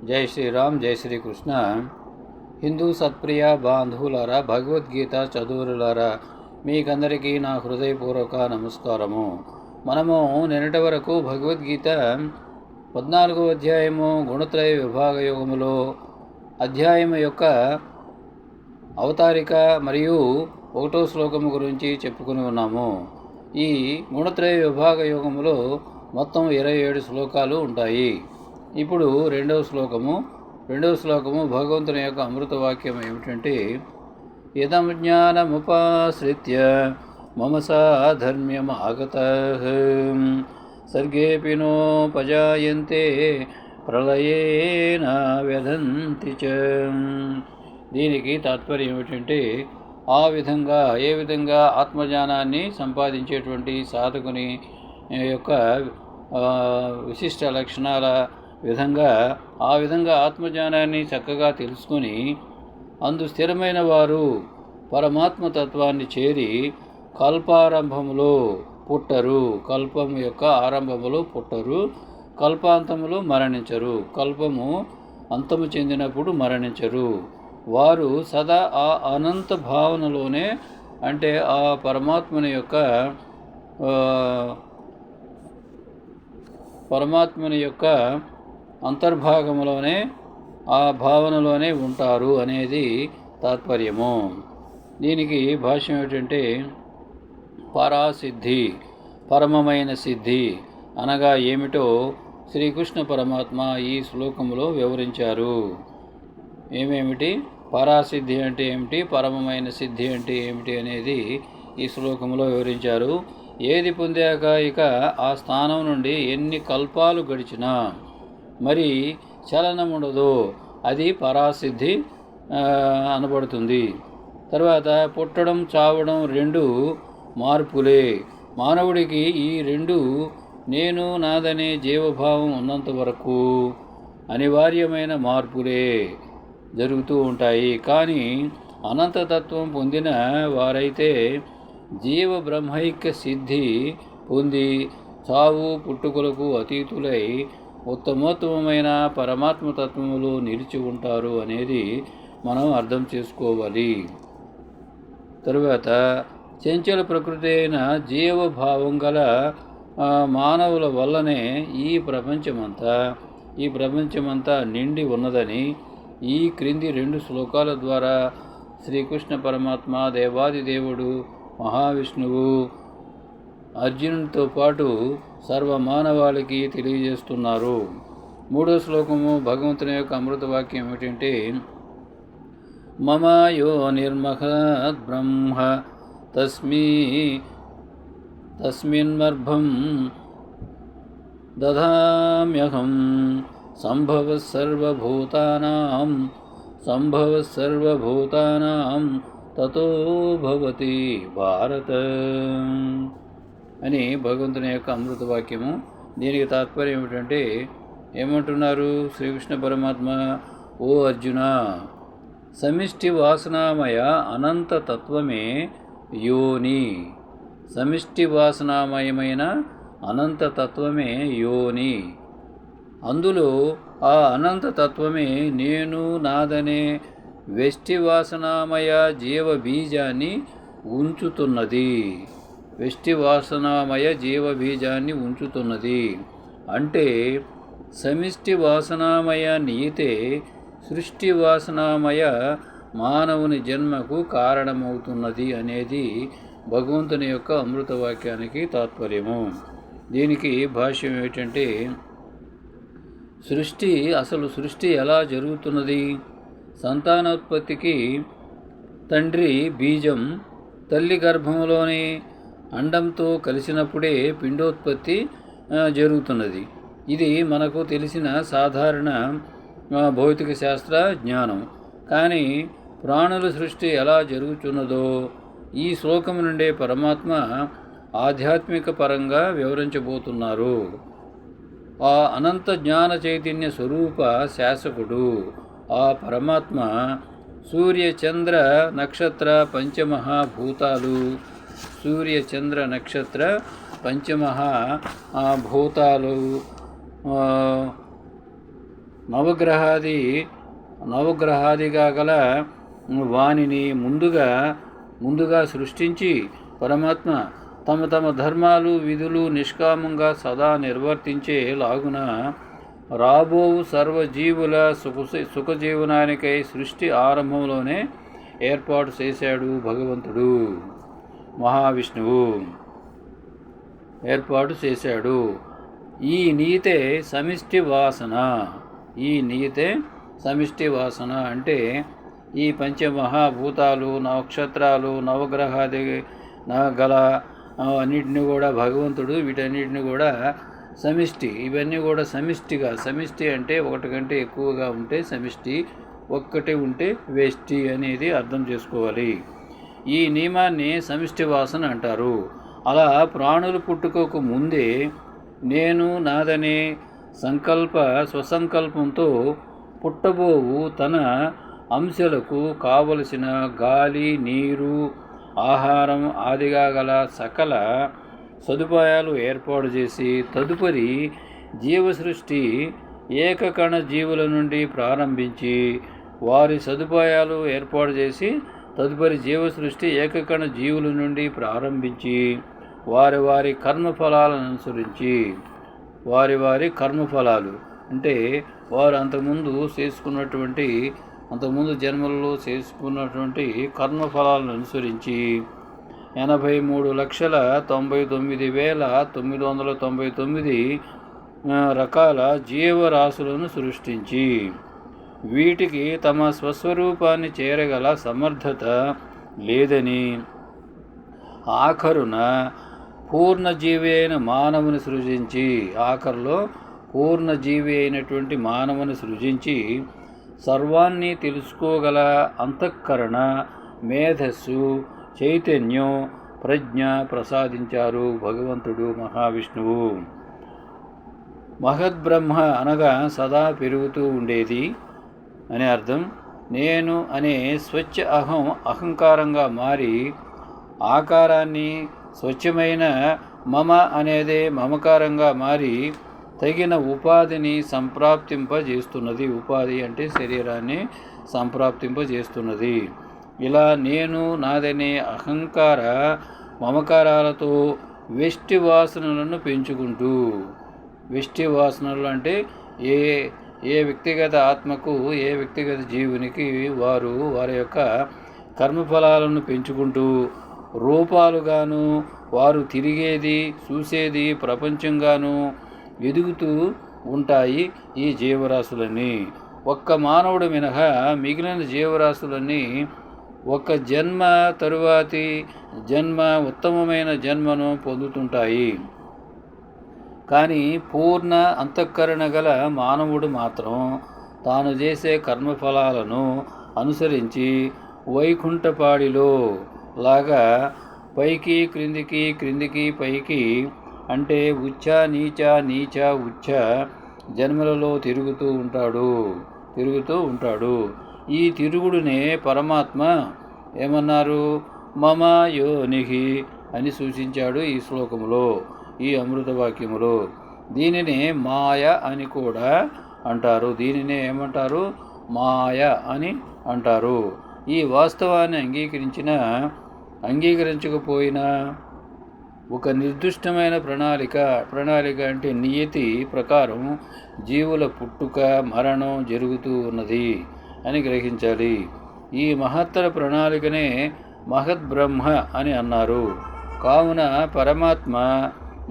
జై శ్రీరామ్, జై శ్రీకృష్ణ. హిందూ సత్ప్రియ బాంధువులారా, భగవద్గీత చదువులారా, మీకందరికీ నా హృదయపూర్వక నమస్కారము. మనము నిన్నటి వరకు భగవద్గీత 14వ అధ్యాయము గుణత్రయ విభాగ యోగములో అధ్యాయము యొక్క అవతారిక మరియు 1వ శ్లోకము గురించి చెప్పుకుని ఉన్నాము. ఈ గుణత్రయ విభాగ యోగములో మొత్తం 27 శ్లోకాలు ఉంటాయి. ఇప్పుడు రెండవ శ్లోకము భగవంతుని యొక్క అమృత వాక్యం ఏమిటంటే, ఇదం జ్ఞానముపాశ్రిత్య మమ సాధర్మ్యం ఆగతః సర్గేపి నోపజాయంతే ప్రళయేన వ్యధంతి చ. దీనికి తాత్పర్యం ఏమిటంటే, ఏ విధంగా ఆత్మజ్ఞానాన్ని సంపాదించేటువంటి సాధకుని యొక్క విశిష్ట లక్షణాల ఆ విధంగా ఆత్మజ్ఞానాన్ని చక్కగా తెలుసుకొని అందు స్థిరమైన వారు పరమాత్మ తత్వాన్ని చేరి కల్పారంభములో పుట్టరు, కల్పము యొక్క ఆరంభములో పుట్టరు, కల్పాంతములో మరణించరు, కల్పము అంతము చెందినప్పుడు మరణించరు. వారు సదా ఆ అనంత భావనలోనే, అంటే ఆ పరమాత్మని యొక్క అంతర్భాగంలోనే, ఆ భావనలోనే ఉంటారు అనేది తాత్పర్యము. దీనికి భాష్యం ఏమిటంటే, పరాసిద్ధి, పరమమైన సిద్ధి అనగా ఏమిటో శ్రీకృష్ణ పరమాత్మ ఈ శ్లోకంలో వివరించారు. ఏమేమిటి పరాసిద్ధి అంటే ఏమిటి, పరమమైన సిద్ధి అంటే ఏమిటి అనేది ఈ శ్లోకంలో వివరించారు. ఏది పొందాక ఇక ఆ స్థానం నుండి ఎన్ని కల్పాలు గడిచినా మరి చలనముండదో అది పరాసిద్ధి అనబడుతుంది. తర్వాత పుట్టడం, చావడం రెండు మార్పులే. మానవుడికి ఈ రెండు నేను నాదనే జీవభావం ఉన్నంత వరకు అనివార్యమైన మార్పులే జరుగుతూ ఉంటాయి. కానీ అనంతతత్వం పొందిన వారైతే జీవ బ్రహ్మైక్య సిద్ధి పొంది చావు పుట్టుకలకు అతీతులై ఉత్తమోత్తమైన పరమాత్మతత్వములో నిలిచి ఉంటారు అనేది మనం అర్థం చేసుకోవాలి. తరువాత చంచల ప్రకృతి అయిన జీవభావం గల మానవుల వల్లనే ఈ ప్రపంచమంతా నిండి ఉన్నదని ఈ క్రింది 2 శ్లోకాల ద్వారా శ్రీకృష్ణ పరమాత్మ, దేవాది దేవుడు, మహావిష్ణువు అర్జునుడితో పాటు సర్వమానవాళికి తెలియజేస్తున్నారు. 3వ శ్లోకము భగవంతుని యొక్క అమృతవాక్యం ఏమిటంటే, మమ యో నిర్మహద్ బ్రహ్మ తస్మిన్మర్భం దధామ్యహం సంభవ సర్వభూతానాం తతో భవతి భారత అని భగవంతుని యొక్క అమృత వాక్యము. దీనికి తాత్పర్యం ఏమిటంటే, ఏమంటున్నారు శ్రీకృష్ణ పరమాత్మ, ఓ అర్జున, సమిష్టి వాసనామయ అనంత తత్వమే యోని. సమిష్టి వాసనామయమైన అనంత తత్వమే యోని. అందులో ఆ అనంత తత్వమే నేను నాదనే వెష్టి వాసనామయ జీవ బీజాన్ని ఉంచుతున్నది. అంటే సమిష్టి వాసనామయ నీతే సృష్టి వాసనామయ మానవుని జన్మకు కారణమవుతున్నది అనేది భగవంతుని యొక్క అమృత వాక్యానికి తాత్పర్యము. దీనికి భాష్యం ఏమిటంటే, సృష్టి ఎలా జరుగుతున్నది? సంతానోత్పత్తికి తండ్రి బీజం తల్లి గర్భంలోని అండంతో కలిసినప్పుడే పిండోత్పత్తి జరుగుతున్నది. ఇది మనకు తెలిసిన సాధారణ భౌతిక శాస్త్ర జ్ఞానం. కానీ ప్రాణుల సృష్టి ఎలా జరుగుతున్నదో ఈ శ్లోకం నుండే పరమాత్మ ఆధ్యాత్మిక పరంగా వివరించబోతున్నారు. ఆ అనంత జ్ఞాన చైతన్య స్వరూప శాసకుడు ఆ పరమాత్మ సూర్య చంద్ర నక్షత్ర పంచమహాభూతాలు, సూర్య చంద్ర నక్షత్ర పంచమహాభూతాలు నవగ్రహాదిగా గల వానిని ముందుగా సృష్టించి పరమాత్మ తమ తమ ధర్మాలు విధులు నిష్కామంగా సదా నిర్వర్తించే లాగున రాబోవు సర్వజీవుల సుఖజీవనానికై సృష్టి ఆరంభంలోనే ఏర్పాటు చేశాడు భగవంతుడు మహావిష్ణువు ఏర్పాటు చేశాడు. ఈ నీతే సమిష్టి వాసన అంటే ఈ పంచమహాభూతాలు నక్షత్రాలు నవగ్రహాది గల అన్నిటిని కూడా భగవంతుడు వీటన్నిటిని కూడా ఇవన్నీ కూడా సమిష్టి అంటే ఒకటి కంటే ఎక్కువగా ఉంటే సమిష్టి, ఒక్కటే ఉంటే వేష్టి అనేది అర్థం చేసుకోవాలి. ఈ నియమాన్ని సమిష్టి వాసన అంటారు. అలా ప్రాణులు పుట్టుకోకు ముందే నేను నాదనే స్వసంకల్పంతో పుట్టబోవు తన అంశాలకు కావలసిన గాలి, నీరు, ఆహారం ఆదిగా గల సకల సదుపాయాలు ఏర్పాటు చేసి తదుపరి జీవసృష్టి ఏకకణ జీవుల నుండి ప్రారంభించి వారి సదుపాయాలు ఏర్పాటు చేసి తదుపరి జీవసృష్టి ఏకకణ జీవుల నుండి ప్రారంభించి వారి కర్మఫలాలను అనుసరించి వారి కర్మఫలాలు అంటే వారు అంతకుముందు జన్మలలో చేసుకున్నటువంటి కర్మఫలాలను అనుసరించి 83,99,999 రకాల జీవరాశులను సృష్టించి వీటికి తమ స్వస్వరూపాన్ని చేరగల సమర్థత లేదని ఆఖరున పూర్ణజీవి అయిన మానవుని సృజించి అయినటువంటి మానవుని సృజించి సర్వాన్ని తెలుసుకోగల అంతఃకరణ, మేధస్సు, చైతన్యం, ప్రజ్ఞ ప్రసాదించారు భగవంతుడు మహావిష్ణువు. మహద్బ్రహ్మ అనగా సదా పెరుగుతూ ఉండేది అని అర్థం. నేను అనే స్వచ్ఛ అహంకారంగా మారి ఆకారాన్ని స్వచ్ఛమైన మమ అనేదే మమకారంగా మారి తగిన ఉపాధిని సంప్రాప్తింపజేస్తున్నది. ఉపాధి అంటే శరీరాన్ని సంప్రాప్తింపజేస్తున్నది. ఇలా నేను నాదనే అహంకార మమకారాలతో వెష్టి వాసనలను పెంచుకుంటూ, వెష్టి వాసనలు అంటే ఏ వ్యక్తిగత ఆత్మకు ఏ వ్యక్తిగత జీవునికి వారి యొక్క కర్మఫలాలను పెంచుకుంటూ రూపాలుగాను వారు తిరిగేది చూసేది ప్రపంచంగాను ఎదుగుతూ ఉంటాయి ఈ జీవరాశులన్నీ. ఒక్క మానవుడు మినహా మిగిలిన జీవరాశులన్నీ ఒక జన్మ తరువాతి జన్మ ఉత్తమమైన జన్మను పొందుతుంటాయి. కానీ పూర్ణ అంతఃకరణ గల మానవుడు మాత్రం తాను చేసే కర్మఫలాలను అనుసరించి వైకుంఠపాడిలో లాగా పైకి క్రిందికి క్రిందికి పైకి అంటే ఉచ్చ నీచ ఉచ్చ జన్మలలో తిరుగుతూ ఉంటాడు. ఈ తిరుగుడునే పరమాత్మ ఏమన్నారు? మమ యోనిహి అని సూచించాడు ఈ శ్లోకములో, ఈ అమృత వాక్యములో. దీనినే మాయ అని కూడా అంటారు. దీనినే ఏమంటారు? మాయ అని అంటారు. ఈ వాస్తవాన్ని అంగీకరించకపోయినా ఒక నిర్దిష్టమైన ప్రణాళిక అంటే నియతి ప్రకారం జీవుల పుట్టుక మరణం జరుగుతూ ఉన్నది అని గ్రహించాలి. ఈ మహత్తర ప్రణాళికనే మహద్బ్రహ్మ అని అన్నారు. కావున పరమాత్మ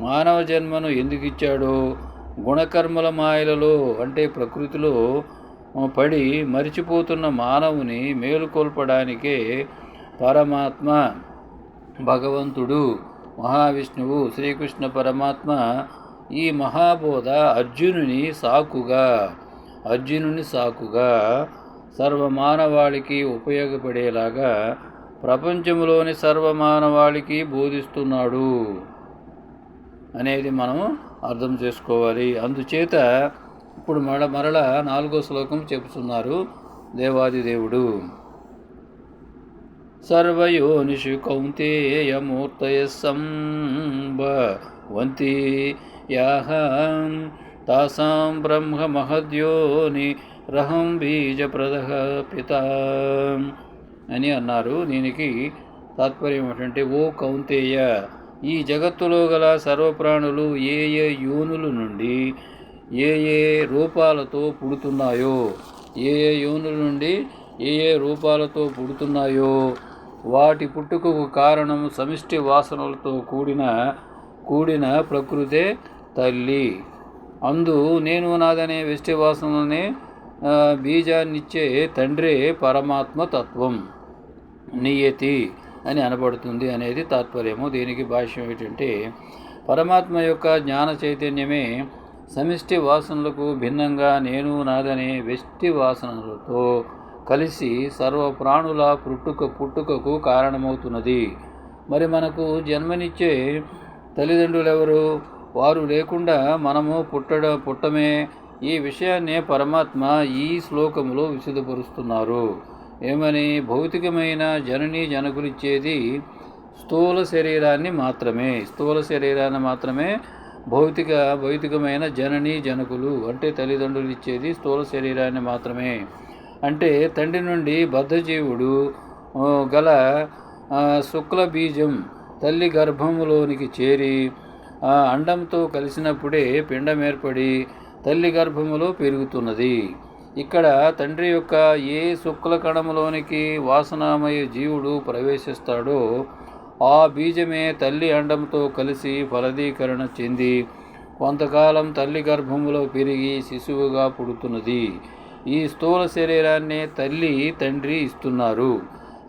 మానవ జన్మను ఎందుకు ఇచ్చాడో గుణకర్మల మాయలలో అంటే ప్రకృతిలో పడి మరిచిపోతున్న మానవుని మేలుకొల్పడానికే పరమాత్మ భగవంతుడు మహావిష్ణువు శ్రీకృష్ణ పరమాత్మ ఈ మహాబోధ అర్జునుని సాకుగా సర్వమానవాళికి ఉపయోగపడేలాగా ప్రపంచంలోని సర్వమానవాళికి బోధిస్తున్నాడు అనేది మనం అర్థం చేసుకోవాలి. అందుచేత ఇప్పుడు మరలా 4వ శ్లోకం చెబుతున్నారు దేవాదిదేవుడు. సర్వయోనిషు కౌంతేయమూర్తయ సంభవంతి యాః తాసాం బ్రహ్మ మహద్యోని రహం బీజప్రద పిత అని అన్నారు. దీనికి తాత్పర్యం ఏంటంటే, ఓ కౌంతేయ, ఈ జగత్తులో గల సర్వప్రాణులు ఏ ఏ యోనుల నుండి ఏ ఏ రూపాలతో పుడుతున్నాయో, ఏ ఏ యోనుల నుండి ఏ ఏ రూపాలతో పుడుతున్నాయో వాటి పుట్టుకకు కారణం సమిష్టి వాసనలతో కూడిన ప్రకృతే తల్లి. అందు నేను నాదనే వెష్టి వాసనలనే బీజాన్నిచ్చే తండ్రే పరమాత్మ తత్వం, నియతి అని అనబడుతుంది అనేది తాత్పర్యము. దీనికి భాష్యం ఏంటంటే, పరమాత్మ యొక్క జ్ఞాన చైతన్యమే సమిష్టి వాసనలకు భిన్నంగా నేను నాదనే వెష్టి వాసనలతో కలిసి సర్వ ప్రాణుల పుట్టుకకు కారణమవుతున్నది. మరి మనకు జన్మనిచ్చే తల్లిదండ్రులెవరు? వారు లేకుండా మనము పుట్టమే. ఈ విషయాన్నే పరమాత్మ ఈ శ్లోకములో విశదపరుస్తున్నారు. ఏమని? భౌతికమైన జననీ జనకులిచ్చేది స్థూల శరీరాన్ని మాత్రమే. భౌతికమైన జననీ జనకులు అంటే తల్లిదండ్రులు ఇచ్చేది స్థూల శరీరాన్ని మాత్రమే. అంటే తండ్రి నుండి బద్ధజీవుడు గల శుక్ల బీజం తల్లి గర్భములోనికి చేరి అండంతో కలిసినప్పుడే పిండం ఏర్పడి తల్లి గర్భములో పెరుగుతున్నది. ఇక్కడ తండ్రి యొక్క ఏ శుక్ల కణములోనికి వాసనామయ జీవుడు ప్రవేశిస్తాడో ఆ బీజమే తల్లి అండంతో కలిసి ఫలదీకరణ చెంది కొంతకాలం తల్లి గర్భములో పెరిగి శిశువుగా పుడుతున్నది. ఈ స్థూల శరీరాన్ని తల్లి తండ్రి ఇస్తున్నారు.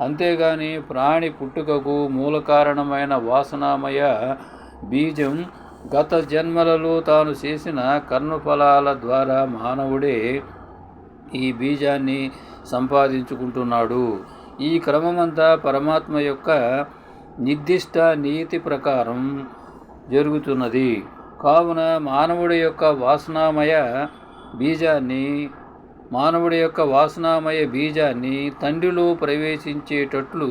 అంతేగాని ప్రాణి పుట్టుకకు మూల కారణమైన వాసనామయ బీజం గత జన్మలలో తాను చేసిన కర్మఫలాల ద్వారా మానవుడే ఈ బీజాన్ని సంపాదించుకుంటున్నాడు. ఈ క్రమమంతా పరమాత్మ యొక్క నిర్దిష్ట నీతి ప్రకారం జరుగుతున్నది. కావున మానవుడి యొక్క వాసనామయ బీజాన్ని తండ్రిలో ప్రవేశించేటట్లు,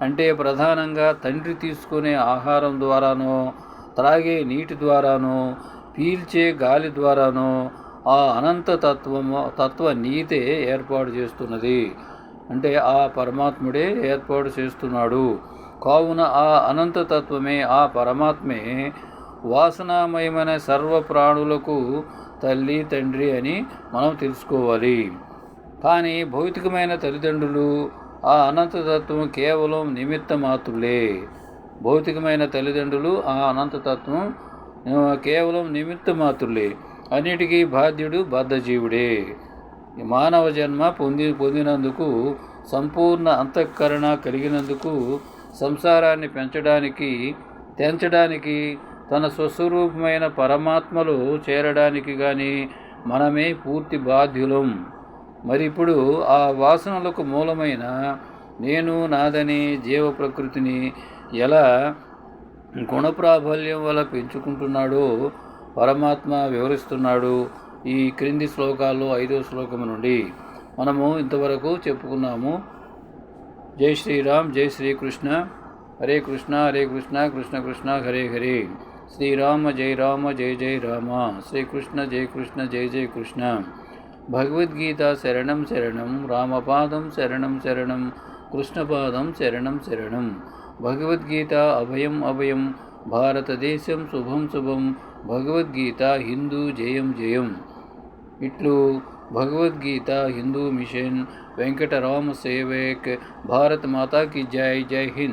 అంటే ప్రధానంగా తండ్రి తీసుకునే ఆహారం ద్వారానో, త్రాగే నీటి ద్వారానో, పీల్చే గాలి ద్వారానో ఆ అనంత తత్వ నీతే ఏర్పాటు చేస్తున్నది. అంటే ఆ పరమాత్ముడే ఏర్పాటు చేస్తున్నాడు. కావున ఆ అనంతతత్వమే, ఆ పరమాత్మే వాసనామయమైన సర్వ ప్రాణులకు తల్లి తండ్రి అని మనం తెలుసుకోవాలి. కానీ భౌతికమైన తల్లిదండ్రులు ఆ అనంతతత్వం కేవలం నిమిత్త మాత్రులే. ఆ అనంతతత్వం కేవలం నిమిత్త మాత్రులే. అన్నిటికీ బాధ్యుడు బద్ధజీవుడే. మానవ జన్మ పొందినందుకు, సంపూర్ణ అంతఃకరణ కలిగినందుకు, సంసారాన్ని తెంచడానికి, తన స్వస్వరూపమైన పరమాత్మలో చేరడానికి కానీ మనమే పూర్తి బాధ్యులం. మరి ఇప్పుడు ఆ వాసనలకు మూలమైన నేను నాదని జీవ ప్రకృతిని ఎలా గుణప్రాబల్యం వల్ల పెంచుకుంటున్నాడో పరమాత్మ వివరిస్తున్నాడు ఈ క్రింది శ్లోకాల్లో 5వ శ్లోకం నుండి. మనము ఇంతవరకు చెప్పుకున్నాము. జై శ్రీరామ్, జై శ్రీకృష్ణ, హరే కృష్ణ హరే కృష్ణ కృష్ణ కృష్ణ హరే హరే. శ్రీరామ జై రామ జయ జయ రామ, శ్రీకృష్ణ జయ కృష్ణ జయ జయ కృష్ణ. భగవద్గీత శరణం శరణం, రామపాదం శరణం శరణం, కృష్ణపాదం శరణం శరణం. భగవద్గీత అభయం అభయం, భారతదేశం శుభం శుభం, భగవద్గీత హిందూ జయం జయం. ఇట్లు భగవద్గీత హిందూ మిషన్, వెంకటరామ సేవక్. భారత్ మాతా की जय. जय हिंद.